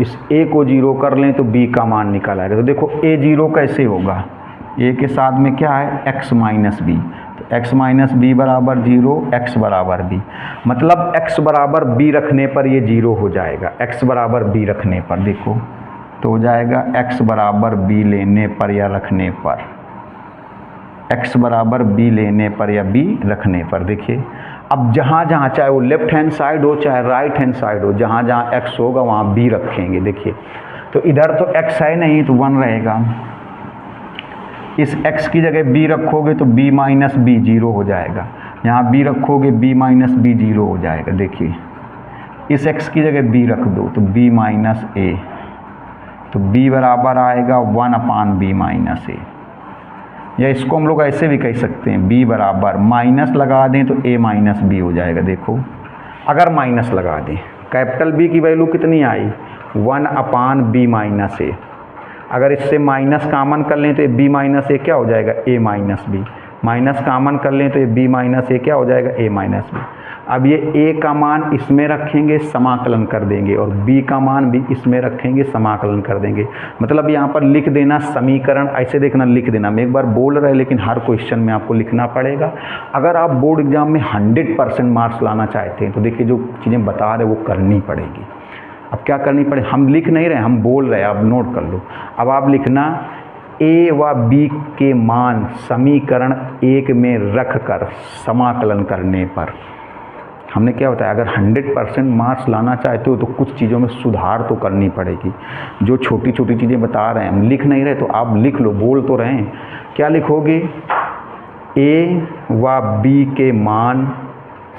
इस a को 0 कर लें तो b का मान निकल आएगा। तो देखो a 0 कैसे होगा, a के साथ में क्या है x माइनस b, तो x माइनस b बराबर 0, x बराबर b, मतलब x बराबर b रखने पर ये 0 हो जाएगा, x बराबर b रखने पर। देखो तो हो जाएगा x बराबर b लेने पर या रखने पर, x बराबर b लेने पर या b रखने पर। देखिए अब जहाँ जहाँ, चाहे वो लेफ्ट हैंड साइड हो चाहे राइट हैंड साइड हो, जहाँ जहाँ x होगा वहाँ b रखेंगे। देखिए तो इधर तो x है नहीं तो 1 रहेगा, इस x की जगह b रखोगे तो b माइनस बी 0 हो जाएगा, यहाँ b रखोगे b माइनस बी 0 हो जाएगा। देखिए इस x की जगह b रख दो तो b माइनस a, तो b बराबर आएगा 1/b माइनस a, या इसको हम लोग ऐसे भी कह सकते हैं b बराबर माइनस लगा दें तो a माइनस b हो जाएगा। देखो अगर माइनस लगा दें, कैपिटल B की वैल्यू कितनी आई 1/b माइनस a, अगर इससे माइनस कामन कर लें तो ये b माइनस a क्या हो जाएगा a माइनस b, माइनस कामन कर लें तो ये b माइनस a क्या हो जाएगा a माइनस b। अब ये a का मान इसमें रखेंगे समाकलन कर देंगे और b का मान भी इसमें रखेंगे समाकलन कर देंगे। मतलब यहाँ पर लिख देना समीकरण, ऐसे देखना लिख देना, मैं एक बार बोल रहा है लेकिन हर क्वेश्चन में आपको लिखना पड़ेगा। अगर आप बोर्ड एग्जाम में 100% मार्क्स लाना चाहते हैं तो देखिए जो चीज़ें बता रहे वो करनी पड़ेगी। अब क्या करनी पड़े, हम लिख नहीं रहे, हम बोल रहे हैं, आप नोट कर लो। अब आप लिखना a व b के मान समीकरण 1 में रख कर समाकलन करने पर, हमने क्या बताया, अगर 100% मार्क्स लाना चाहते हो तो कुछ चीज़ों में सुधार तो करनी पड़ेगी। जो छोटी छोटी चीज़ें बता रहे हैं हम लिख नहीं रहे तो आप लिख लो, बोल तो रहे हैं। क्या लिखोगे, a व b के मान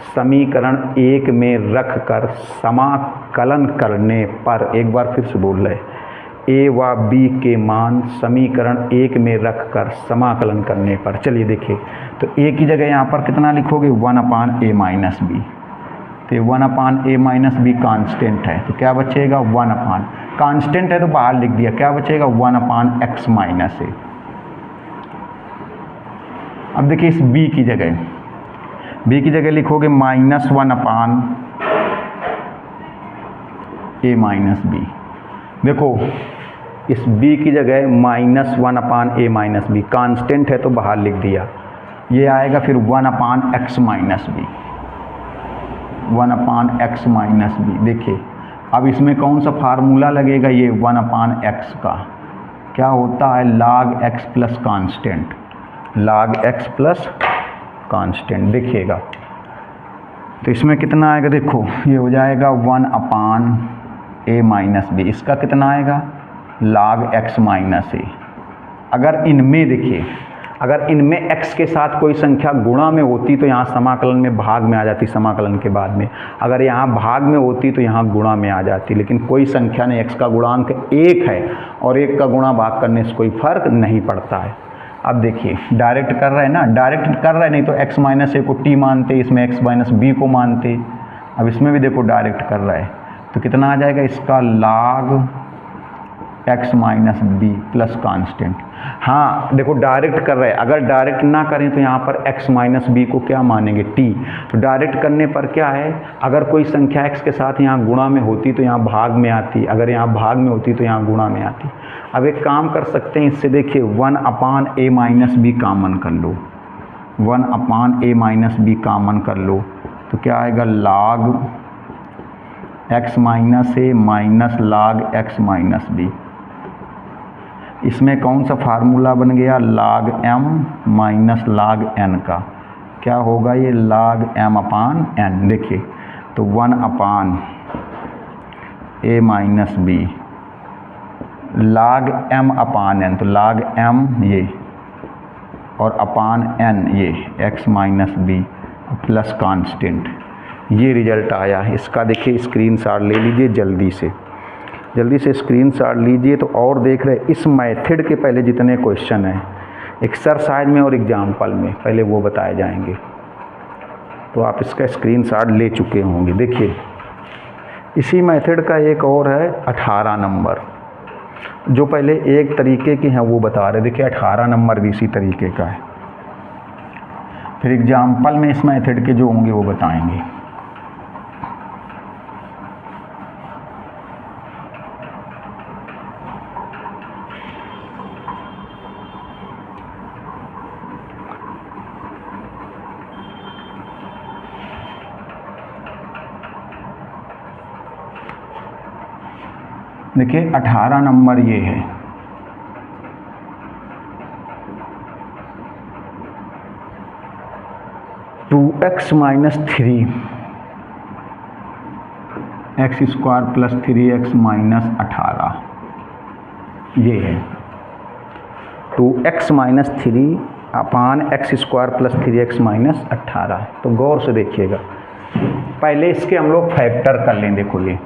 समीकरण 1 में रख कर समाकलन करने पर, एक बार फिर से बोल रहे, a व b के मान समीकरण 1 में रख कर समाकलन करने पर। चलिए देखिए, तो a की जगह यहाँ पर कितना लिखोगे 1/a माइनस बी, तो 1/a माइनस बी कांस्टेंट है तो क्या बचेगा 1/, कांस्टेंट है तो बाहर लिख दिया, क्या बचेगा 1/x माइनस a। अब देखिए इस b की जगह लिखोगे -1/a माइनस बी। देखो इस b की जगह -1/a माइनस बी, कांस्टेंट है तो बाहर लिख दिया, ये आएगा फिर 1/x minus B, 1/x minus B. देखिए अब इसमें कौन सा फार्मूला लगेगा, ये 1/x का क्या होता है log x plus constant, log x plus constant. देखिएगा तो इसमें कितना आएगा, देखो ये हो जाएगा 1/a माइनस बी, इसका कितना आएगा log x माइनस a। अगर इनमें देखिए, अगर इनमें x के साथ कोई संख्या गुणा में होती तो यहाँ समाकलन में भाग में आ जाती, समाकलन के बाद में अगर यहाँ भाग में होती तो यहाँ गुणा में आ जाती, लेकिन कोई संख्या नहीं, x का गुणांक 1 है और 1 का गुणा भाग करने से कोई फर्क नहीं पड़ता है। अब देखिए डायरेक्ट कर रहे हैं ना, डायरेक्ट कर रहे हैं, नहीं तो x माइनस a को t मानते, इसमें x माइनस b को मानते। अब इसमें भी देखो डायरेक्ट कर रहा है तो कितना आ जाएगा इसका log x minus B plus constant. हाँ देखो डायरेक्ट कर रहे हैं, अगर डायरेक्ट ना करें तो यहाँ पर x माइनस बी को क्या मानेंगे t, तो डायरेक्ट करने पर क्या है, अगर कोई संख्या x के साथ यहाँ गुणा में होती तो यहाँ भाग में आती, अगर यहाँ भाग में होती तो यहाँ गुणा में आती। अब एक काम कर सकते हैं इससे, देखिए 1/a माइनस बी कामन कर लो, 1/a माइनस बी कामन कर लो तो क्या आएगा log x minus a minus log x minus B. इसमें कौन सा फार्मूला बन गया log m माइनस log n का, क्या होगा ये log m/n। देखिए तो 1/a minus B log m/n, तो log m ये और अपान n ये x minus B plus constant, ये रिजल्ट आया। इसका देखिए स्क्रीनशॉट ले लीजिए, जल्दी से स्क्रीनशॉट लीजिए। तो और देख रहे इस मेथड के पहले जितने क्वेश्चन हैं एक्सरसाइज में और एग्जाम्पल में पहले वो बताए जाएंगे, तो आप इसका स्क्रीनशॉट ले चुके होंगे। देखिए इसी मेथड का एक और है 18 नंबर, जो पहले एक तरीके के हैं वो बता रहे। देखिए 18 नंबर भी इसी तरीके का है, फिर एग्जाम्पल में इस मेथड के जो होंगे वो बताएंगे। देखिए 18 नंबर ये है, two x minus 3 x square plus 3x minus 18 ये है। 2x minus 3 upon x square plus 3x minus 18। तो गौर से देखिएगा, पहले इसके हम लोग फैक्टर कर लें। देखो ये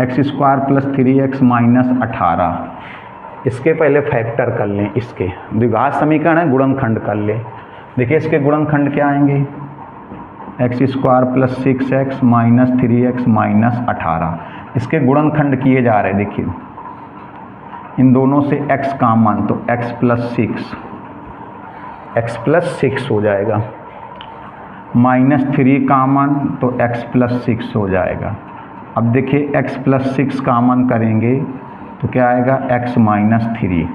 x square plus 3x minus 18, इसके पहले फैक्टर कर लें। इसके द्विघात समीकरण है, गुणनखंड कर लें। देखिए इसके गुणनखंड क्या आएंगे, x square plus 6x minus 3x minus 18। इसके गुणनखंड किए जा रहे हैं। देखिए इन दोनों से x कॉमन, तो x प्लस 6 हो जाएगा, माइनस 3 कॉमन तो x प्लस 6 हो जाएगा। अब देखिए x प्लस 6 कॉमन करेंगे तो क्या आएगा, x माइनस 3।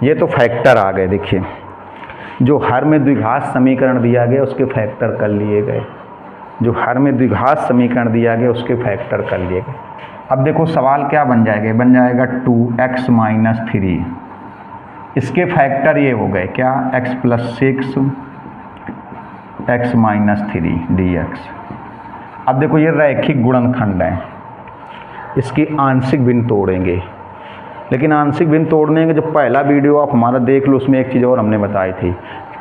ये तो फैक्टर आ गए। देखिए जो हर में द्विघात समीकरण दिया गया उसके फैक्टर कर लिए गए, जो हर में द्विघात समीकरण दिया गया उसके फैक्टर कर लिए गए। अब देखो सवाल क्या बन जाएगा, बन जाएगा 2x माइनस 3, इसके फैक्टर ये हो गए क्या, x plus 6 x minus 3 dx। अब देखो ये रैखिक गुणनखंड है, इसकी आंशिक भिन्न तोड़ेंगे। लेकिन आंशिक भिन्न तोड़ने के जो पहला वीडियो आप हमारा देख लो, उसमें एक चीज़ और हमने बताई थी,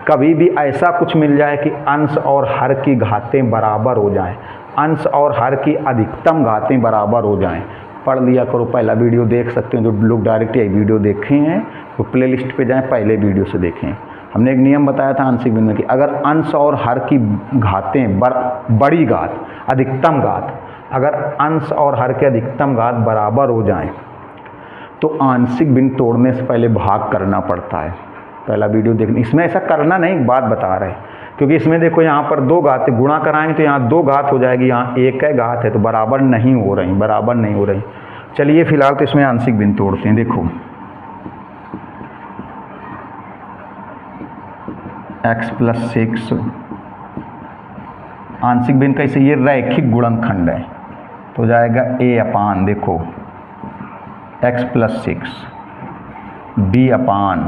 कभी भी ऐसा कुछ मिल जाए कि अंश और हर की घातें बराबर हो जाएं, अंश और हर की अधिकतम घातें बराबर हो जाएं, पढ़ लिया करो। पहला वीडियो देख सकते हैं, जो लोग डायरेक्ट यही वीडियो देखे हैं तो प्ले लिस्ट पर जाएँ, पहले वीडियो से देखें। हमने एक नियम बताया था आंशिक भिन्न की, अगर अंश और हर की घातें बड़ी घात अधिकतम घात, अगर अंश और हर के अधिकतम घात बराबर हो जाएं तो आंशिक भिन्न तोड़ने से पहले भाग करना पड़ता है। पहला वीडियो देखने, इसमें ऐसा करना नहीं, बात बता रहे हैं, क्योंकि इसमें देखो यहाँ पर 2 घातें गुणा कराएंगे तो यहाँ 2 घात हो जाएगी, यहाँ 1 है घात है, तो बराबर नहीं हो रही। चलिए फिलहाल तो इसमें आंशिक भिन्न तोड़ते हैं। देखो x प्लस 6 आंशिक भिन्न कैसे, ये रैखिक गुणनखंड है तो जाएगा a अपान, देखो x प्लस 6 b अपान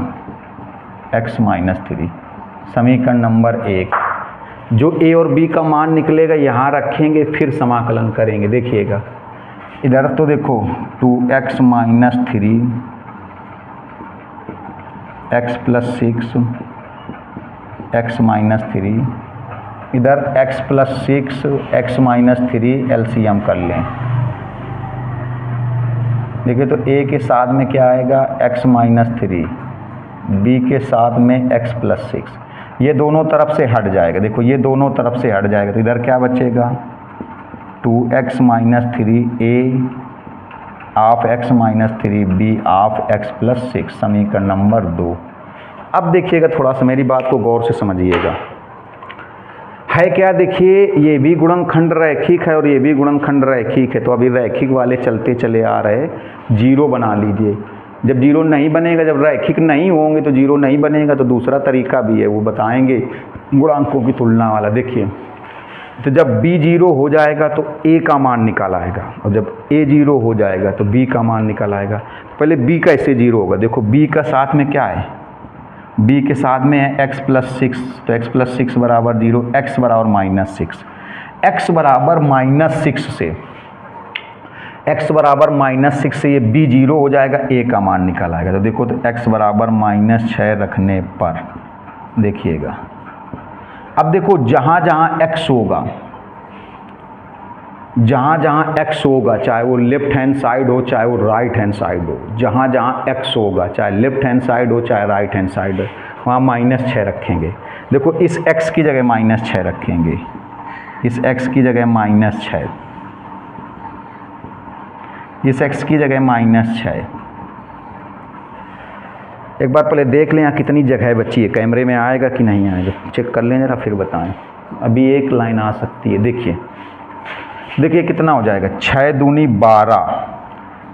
x माइनस 3। समीकरण नंबर 1, जो a और b का मान निकलेगा यहाँ रखेंगे, फिर समाकलन करेंगे। देखिएगा इधर तो देखो 2x minus 3 x plus 6 x minus 3, इधर x plus 6 x minus 3 LCM कर लें। देखिए तो a के साथ में क्या आएगा, x माइनस 3, b के साथ में x प्लस 6, ये दोनों तरफ से हट जाएगा। देखो ये दोनों तरफ से हट जाएगा तो इधर क्या बचेगा, 2x minus 3 a of x minus 3 b of x plus 6, समीकरण नंबर 2। अब देखिएगा थोड़ा सा मेरी बात को गौर से समझिएगा, है क्या, देखिए ये भी गुणनखंड रैखिक है और ये भी गुणनखंड रैखिक है, तो अभी रैखिक वाले चलते चले आ रहे, 0 बना लीजिए। जब 0 नहीं बनेगा, जब रैखिक नहीं होंगे तो 0 नहीं बनेगा, तो दूसरा तरीका भी है, वो बताएंगे गुणांकों की तुलना वाला। देखिए तो जब b 0 हो जाएगा तो a का मान निकाल आएगा, और जब a 0 हो जाएगा तो b का मान निकाल आएगा। पहले b कैसे 0 होगा, देखो b का साथ में क्या है, b के साथ में है x प्लस 6, तो x प्लस 6 बराबर 0, x बराबर माइनस 6, x बराबर माइनस 6 से, x बराबर माइनस 6 से ये b 0 हो जाएगा, a का मान निकल आएगा। तो देखो तो x बराबर माइनस 6 रखने पर देखिएगा, अब देखो जहाँ जहाँ x होगा, जहाँ जहाँ x होगा, चाहे वो लेफ्ट हैंड साइड हो चाहे वो राइट हैंड साइड हो, जहाँ जहाँ x होगा, चाहे लेफ्ट हैंड साइड हो चाहे राइट हैंड साइड हो, वहाँ माइनस 6 रखेंगे। देखो इस x की जगह माइनस 6 रखेंगे, इस x की जगह माइनस 6, इस x की जगह माइनस 6। एक बार पहले देख लें यहाँ कितनी जगह बची है, कैमरे में आएगा कि नहीं आएगा, चेक कर लें जरा, फिर बताएं। अभी एक लाइन आ सकती है, देखिए कितना हो जाएगा, 6 दूनी 12,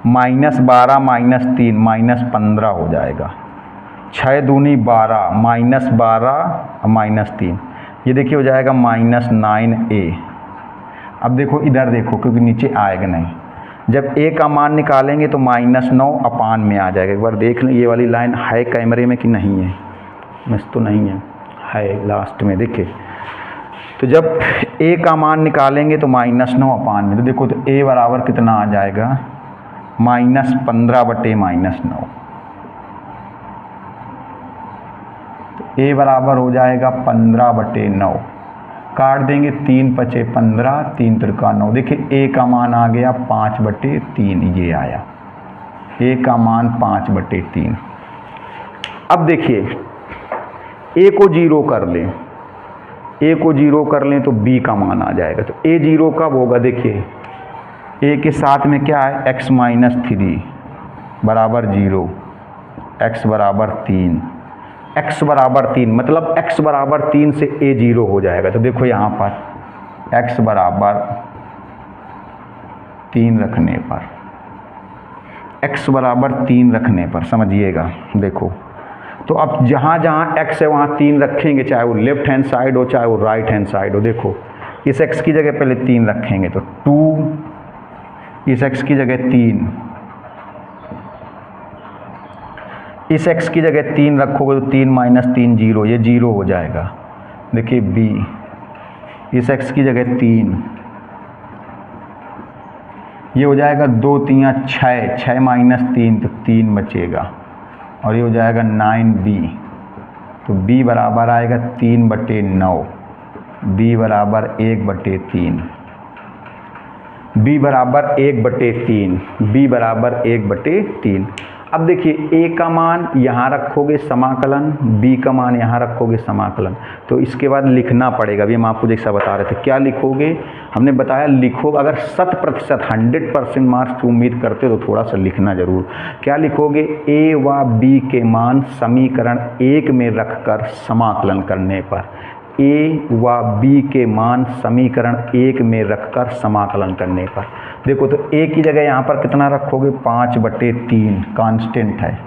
माइनस 12 माइनस 3 माइनस 15 हो जाएगा। 6 दूनी 12, माइनस 12 माइनस 3, ये देखिए हो जाएगा माइनस 9a। अब देखो इधर देखो, क्योंकि नीचे आएगा नहीं, जब a का मान निकालेंगे तो माइनस 9 अपान में आ जाएगा। एक बार देख लें ये वाली लाइन है कैमरे में कि नहीं है, मिस तो नहीं है लास्ट में। देखिए तो जब a का मान निकालेंगे तो माइनस 9 अपान में, तो देखो तो a बराबर कितना आ जाएगा, माइनस 15 बटे माइनस 9। ए बराबर हो जाएगा 15/9, काट देंगे 3 × 5 = 15, 3 × 3 = 9। देखिए ए का मान आ गया 5/3, ये आया ए का मान 5/3। अब देखिए ए को 0 कर लें, ए को 0 कर लें तो बी का मान आ जाएगा। तो ए 0 कब होगा? देखिए ए के साथ में क्या है, x - 3 बराबर 0, x बराबर 3, x बराबर 3 मतलब x बराबर 3 से a 0 हो जाएगा। तो देखो यहाँ पर x बराबर 3 रखने पर, x बराबर 3 रखने पर समझिएगा, देखो तो अब जहाँ जहाँ x है वहाँ 3 रखेंगे, चाहे वो लेफ्ट हैंड साइड हो चाहे वो राइट हैंड साइड हो। देखो इस x की जगह पहले 3 रखेंगे तो 2, इस x की जगह 3, इस x की जगह 3 रखोगे तो 3 - 3 0, ये 0 हो जाएगा। देखिए b, इस x की जगह 3, ये हो जाएगा 2 × 3 = 6, 6 - 3 तो 3 बचेगा, और ये हो जाएगा 9b। तो b बराबर आएगा 3/9, b बराबर 1/3, b बराबर 1/3, b बराबर 1/3। अब देखिए a का मान यहाँ रखोगे समाकलन, b का मान यहाँ रखोगे समाकलन, तो इसके बाद लिखना पड़ेगा। अभी हम आपको जैसा बता रहे थे, क्या लिखोगे, हमने बताया लिखो, अगर 100% 100% मार्क्स की उम्मीद करते हो तो थोड़ा सा लिखना जरूर। क्या लिखोगे, a व b के मान समीकरण 1 में रखकर समाकलन करने पर, a व b के मान समीकरण 1 में रखकर समाकलन करने पर। देखो तो a की जगह यहाँ पर कितना रखोगे, 5/3 कांस्टेंट है,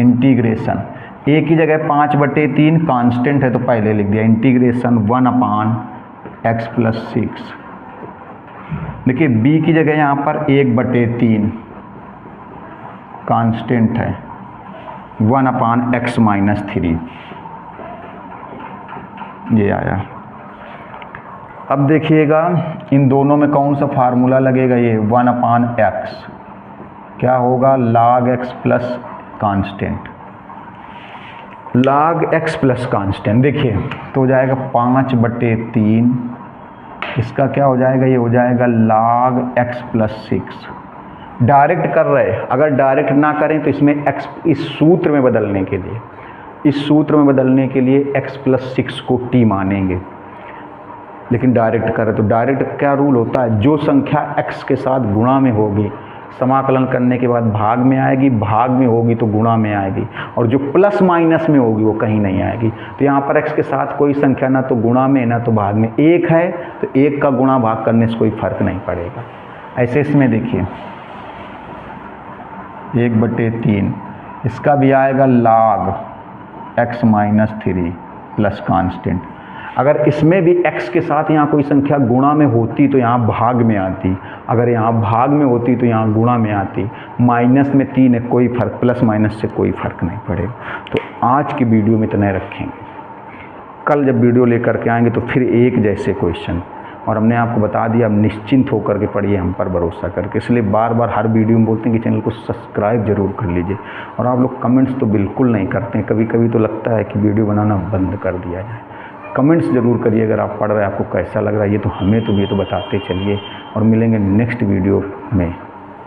इंटीग्रेशन a की जगह 5/3 कांस्टेंट है तो पहले लिख दिया, इंटीग्रेशन 1/x + 6। देखिए b की जगह यहाँ पर 1/3 कांस्टेंट है, 1/x - 3, ये आया। अब देखिएगा इन दोनों में कौन सा फार्मूला लगेगा, ये 1/x क्या होगा, log x plus constant, log x plus constant. देखिए तो हो जाएगा 5/3, इसका क्या हो जाएगा, ये हो जाएगा log x + 6। डायरेक्ट कर रहे हैं, अगर डायरेक्ट ना करें तो इसमें x, इस सूत्र में बदलने के लिए, इस सूत्र में बदलने के लिए x + 6 को t मानेंगे, लेकिन डायरेक्ट करें तो डायरेक्ट क्या रूल होता है, जो संख्या x के साथ गुणा में होगी समाकलन करने के बाद भाग में आएगी, भाग में होगी तो गुणा में आएगी, और जो प्लस माइनस में होगी वो कहीं नहीं आएगी। तो यहाँ पर x के साथ कोई संख्या ना तो गुणा में ना तो भाग में, 1 है तो 1 का गुणा भाग करने से कोई फर्क नहीं पड़ेगा। ऐसे इसमें देखिए 1/3, इसका भी आएगा log x - 3 प्लस कांस्टेंट। अगर इसमें भी x के साथ यहाँ कोई संख्या गुणा में होती तो यहाँ भाग में आती, अगर यहाँ भाग में होती तो यहाँ गुणा में आती। माइनस में 3 है, कोई फर्क, प्लस माइनस से कोई फर्क नहीं पड़ेगा। तो आज की वीडियो में इतना रखेंगे, कल जब वीडियो लेकर के आएंगे तो फिर एक जैसे क्वेश्चन, और हमने आपको बता दिया अब निश्चिंत होकर के पढ़िए, हम पर भरोसा करके। इसलिए बार बार हर वीडियो में बोलते हैं कि चैनल को सब्सक्राइब जरूर कर लीजिए। और आप लोग कमेंट्स तो बिल्कुल नहीं करते हैं, कभी कभी तो लगता है कि वीडियो बनाना बंद कर दिया जाए। कमेंट्स ज़रूर करिए अगर आप पढ़ रहे हैं, आपको कैसा लग रहा है, ये तो हमें तो ये तो बताते चलिए। और मिलेंगे नेक्स्ट वीडियो में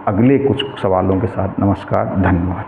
अगले कुछ सवालों के साथ। नमस्कार, धन्यवाद।